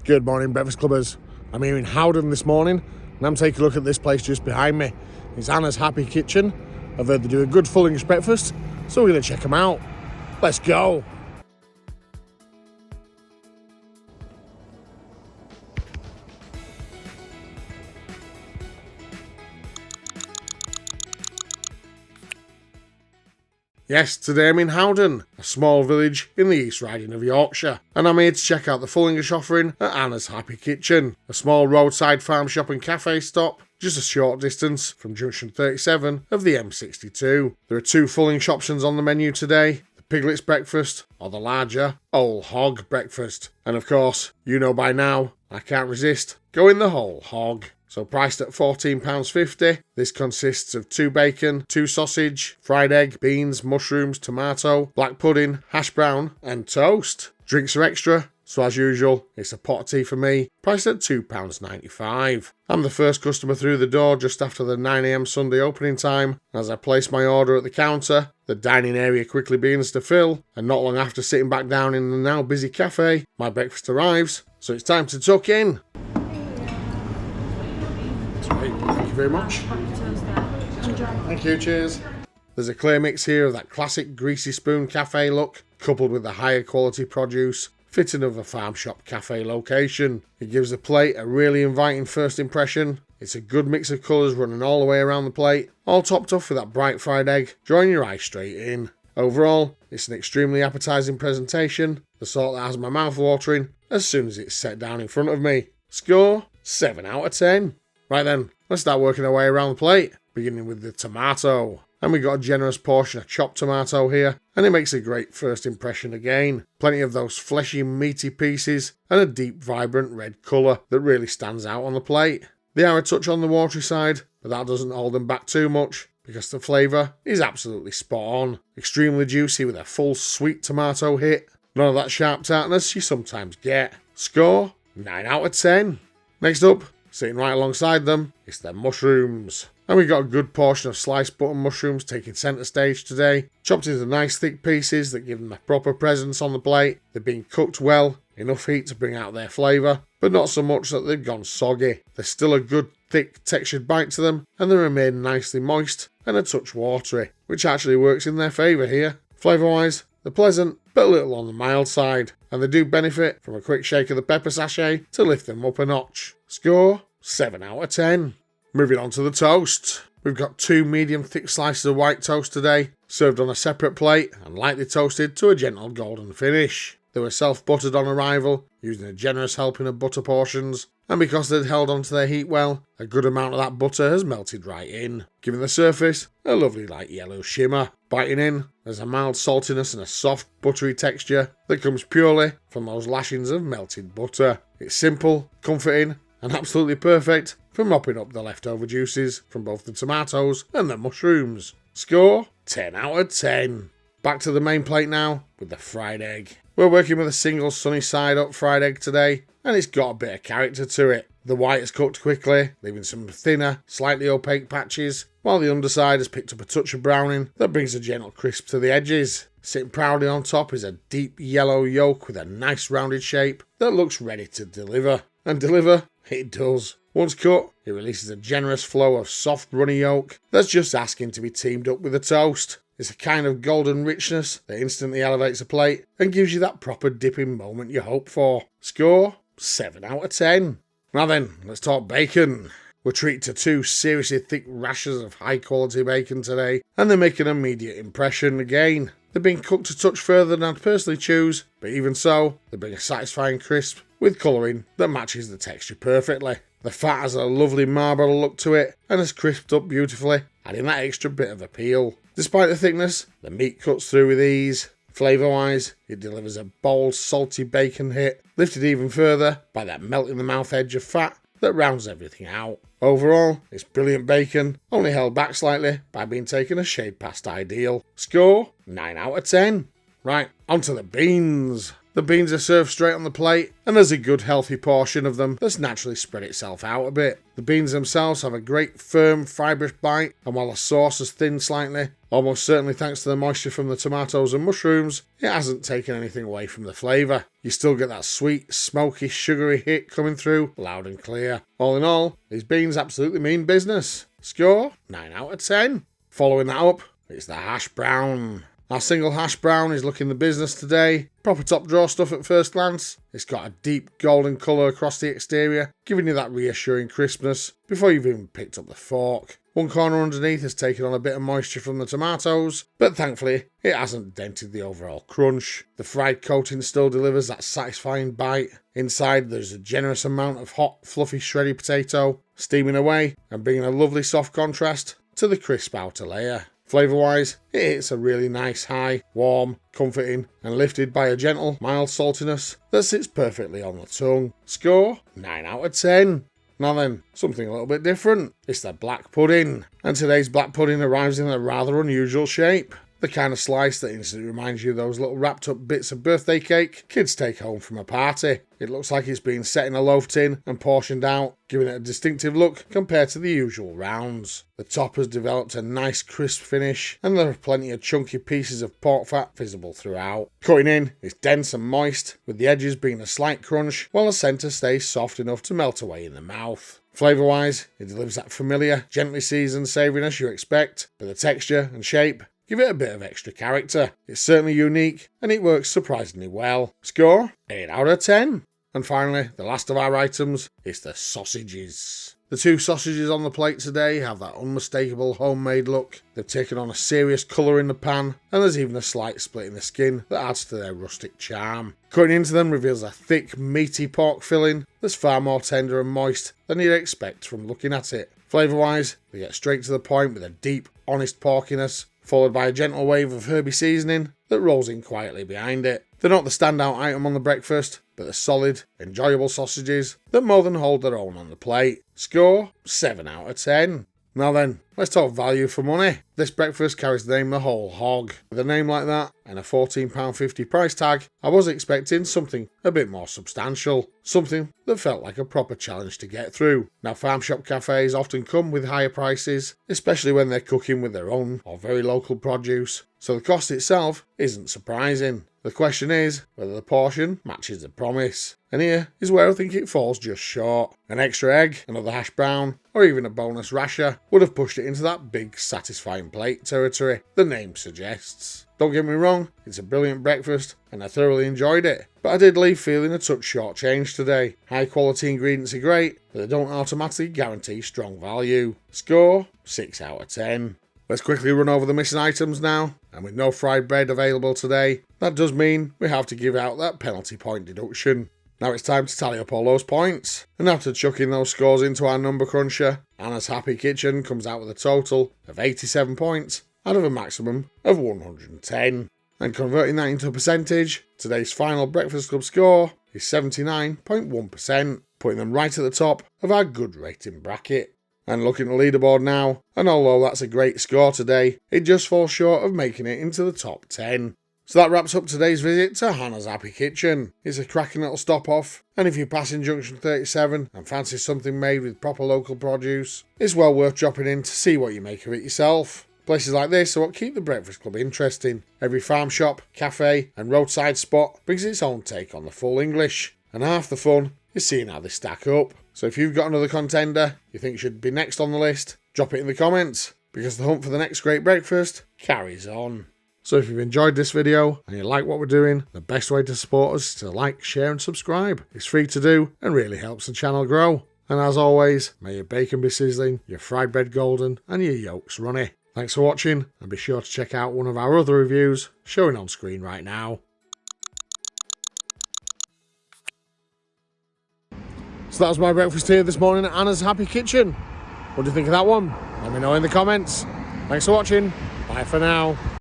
Good morning, Breakfast Clubbers. I'm here in Howden this morning and I'm taking a look at this place just behind me. It's Anna's Happy Kitchen. I've heard they do a good full English breakfast, so we're going to check them out. Let's go. Yes, today I'm in Howden, a small village in the East Riding of Yorkshire, and I'm here to check out the full English offering at Anna's Happy Kitchen, a small roadside farm shop and cafe stop, just a short distance from junction 37 of the M62. There are two full English options on the menu today, the Piglet's Breakfast or the larger Whole Hog Breakfast. And of course, you know by now, I can't resist going the Whole Hog. So priced at £14.50, this consists of 2 bacon, 2 sausage, fried egg, beans, mushrooms, tomato, black pudding, hash brown and toast. Drinks are extra, so as usual, it's a pot of tea for me, priced at £2.95. I'm the first customer through the door just after the 9 AM Sunday opening time. As I place my order at the counter, the dining area quickly begins to fill, and not long after sitting back down in the now busy cafe, my breakfast arrives, so it's time to tuck in. Thank you very much. Thank you, cheers. There's a clear mix here of that classic greasy spoon cafe look, coupled with the higher quality produce, fitting of a farm shop cafe location. It gives the plate a really inviting first impression. It's a good mix of colours running all the way around the plate, all topped off with that bright fried egg, drawing your eyes straight in. Overall, it's an extremely appetising presentation, the sort that has my mouth watering as soon as it's set down in front of me. Score 7 out of 10. Right then, let's start working our way around the plate, beginning with the tomato. And we got a generous portion of chopped tomato here, and it makes a great first impression again. Plenty of those fleshy, meaty pieces, and a deep, vibrant red colour that really stands out on the plate. They are a touch on the watery side, but that doesn't hold them back too much, because the flavour is absolutely spot on. Extremely juicy with a full sweet tomato hit. None of that sharp tartness you sometimes get. Score 9 out of 10. Next up, sitting right alongside them, it's their mushrooms. And we've got a good portion of sliced button mushrooms taking centre stage today, chopped into nice thick pieces that give them a proper presence on the plate. They've been cooked well, enough heat to bring out their flavour, but not so much that they've gone soggy. There's still a good thick textured bite to them, and they remain nicely moist and a touch watery, which actually works in their favour here. Flavour wise, they're pleasant, but a little on the mild side, and they do benefit from a quick shake of the pepper sachet to lift them up a notch. Score 7 out of 10. Moving on to the toast. We've got 2 medium thick slices of white toast today, served on a separate plate and lightly toasted to a gentle golden finish. They were self-buttered on arrival, using a generous helping of butter portions, and because they'd held onto their heat well, a good amount of that butter has melted right in, giving the surface a lovely light yellow shimmer. Biting in, there's a mild saltiness and a soft buttery texture that comes purely from those lashings of melted butter. It's simple, comforting, and absolutely perfect for mopping up the leftover juices from both the tomatoes and the mushrooms. Score 10 out of 10. Back to the main plate now with the fried egg. We're working with a single sunny side up fried egg today, and it's got a bit of character to it. The white is cooked quickly, leaving some thinner, slightly opaque patches, while the underside has picked up a touch of browning that brings a gentle crisp to the edges. Sitting proudly on top is a deep yellow yolk with a nice rounded shape that looks ready to deliver. And deliver it does. Once cut, it releases a generous flow of soft runny yolk that's just asking to be teamed up with the toast. It's a kind of golden richness that instantly elevates a plate and gives you that proper dipping moment you hope for. Score 7 out of 10. Now then, let's talk bacon. We're treated to 2 seriously thick rashers of high quality bacon today, and they make an immediate impression again. They've been cooked a touch further than I'd personally choose, but even so, they bring a satisfying crisp with colouring that matches the texture perfectly. The fat has a lovely marble look to it and has crisped up beautifully, adding that extra bit of appeal. Despite the thickness, the meat cuts through with ease. Flavour wise, it delivers a bold, salty bacon hit, lifted even further by that melt in the mouth edge of fat that rounds everything out. Overall, it's brilliant bacon, only held back slightly by being taken a shade past ideal. Score 9 out of 10. Right, onto the beans. The beans are served straight on the plate, and there's a good healthy portion of them that's naturally spread itself out a bit. The beans themselves have a great firm fibrous bite, and while the sauce has thinned slightly, almost certainly thanks to the moisture from the tomatoes and mushrooms, it hasn't taken anything away from the flavour. You still get that sweet, smoky, sugary hit coming through loud and clear. All in all, these beans absolutely mean business. Score 9 out of 10. Following that up, it's the hash brown. Our single hash brown is looking the business today. Proper top drawer stuff at first glance. It's got a deep golden colour across the exterior, giving you that reassuring crispness before you've even picked up the fork. One corner underneath has taken on a bit of moisture from the tomatoes, but thankfully it hasn't dented the overall crunch. The fried coating still delivers that satisfying bite. Inside there's a generous amount of hot, fluffy, shredded potato, steaming away and bringing a lovely soft contrast to the crisp outer layer. Flavour-wise, it hits a really nice high, warm, comforting and lifted by a gentle, mild saltiness that sits perfectly on the tongue. Score 9 out of 10. Now then, something a little bit different. It's the black pudding. And today's black pudding arrives in a rather unusual shape. The kind of slice that instantly reminds you of those little wrapped up bits of birthday cake kids take home from a party. It looks like it's been set in a loaf tin and portioned out, giving it a distinctive look compared to the usual rounds. The top has developed a nice crisp finish, and there are plenty of chunky pieces of pork fat visible throughout. Cutting in, it's dense and moist, with the edges being a slight crunch, while the centre stays soft enough to melt away in the mouth. Flavour-wise, it delivers that familiar, gently seasoned savouriness you expect, but the texture and shape give it a bit of extra character. It's certainly unique, and it works surprisingly well. Score 8 out of 10. And finally, the last of our items is the sausages. The two sausages on the plate today have that unmistakable homemade look. They've taken on a serious colour in the pan, and there's even a slight split in the skin that adds to their rustic charm. Cutting into them reveals a thick, meaty pork filling that's far more tender and moist than you'd expect from looking at it. Flavour-wise, they get straight to the point with a deep, honest porkiness, followed by a gentle wave of herby seasoning that rolls in quietly behind it. They're not the standout item on the breakfast, but they're solid, enjoyable sausages that more than hold their own on the plate. Score 7 out of 10. Now then, let's talk value for money. This breakfast carries the name the Whole Hog. With a name like that and a £14.50 price tag, I was expecting something a bit more substantial. Something that felt like a proper challenge to get through. Now, farm shop cafes often come with higher prices, especially when they're cooking with their own or very local produce, so the cost itself isn't surprising. The question is whether the portion matches the promise. And here is where I think it falls just short. An extra egg, another hash brown, or even a bonus rasher would have pushed it into that big, satisfying plate territory the name suggests. Don't get me wrong, it's a brilliant breakfast, and I thoroughly enjoyed it. But I did leave feeling a touch shortchanged today. High quality ingredients are great, but they don't automatically guarantee strong value. Score 6 out of 10. Let's quickly run over the missing items now, and with no fried bread available today, that does mean we have to give out that penalty point deduction. Now it's time to tally up all those points, and after chucking those scores into our number cruncher, Anna's Happy Kitchen comes out with a total of 87 points out of a maximum of 110. And converting that into a percentage, today's final Breakfast Club score is 79.1%, putting them right at the top of our good rating bracket. And looking at the leaderboard now, and although that's a great score today, it just falls short of making it into the top 10. So that wraps up today's visit to Hannah's Happy Kitchen. It's a cracking little stop off, and if you're passing Junction 37 and fancy something made with proper local produce, it's well worth dropping in to see what you make of it yourself. Places like this are what keep the Breakfast Club interesting. Every farm shop, cafe and roadside spot brings its own take on the full English, and half the fun is seeing how they stack up. So if you've got another contender you think should be next on the list, drop it in the comments, because the hunt for the next great breakfast carries on. So if you've enjoyed this video and you like what we're doing, the best way to support us is to like, share and subscribe. It's free to do and really helps the channel grow. And as always, may your bacon be sizzling, your fried bread golden and your yolks runny. Thanks for watching, and be sure to check out one of our other reviews showing on screen right now. So that was my breakfast here this morning at Anna's Happy Kitchen. What do you think of that one? Let me know in the comments. Thanks for watching. Bye for now.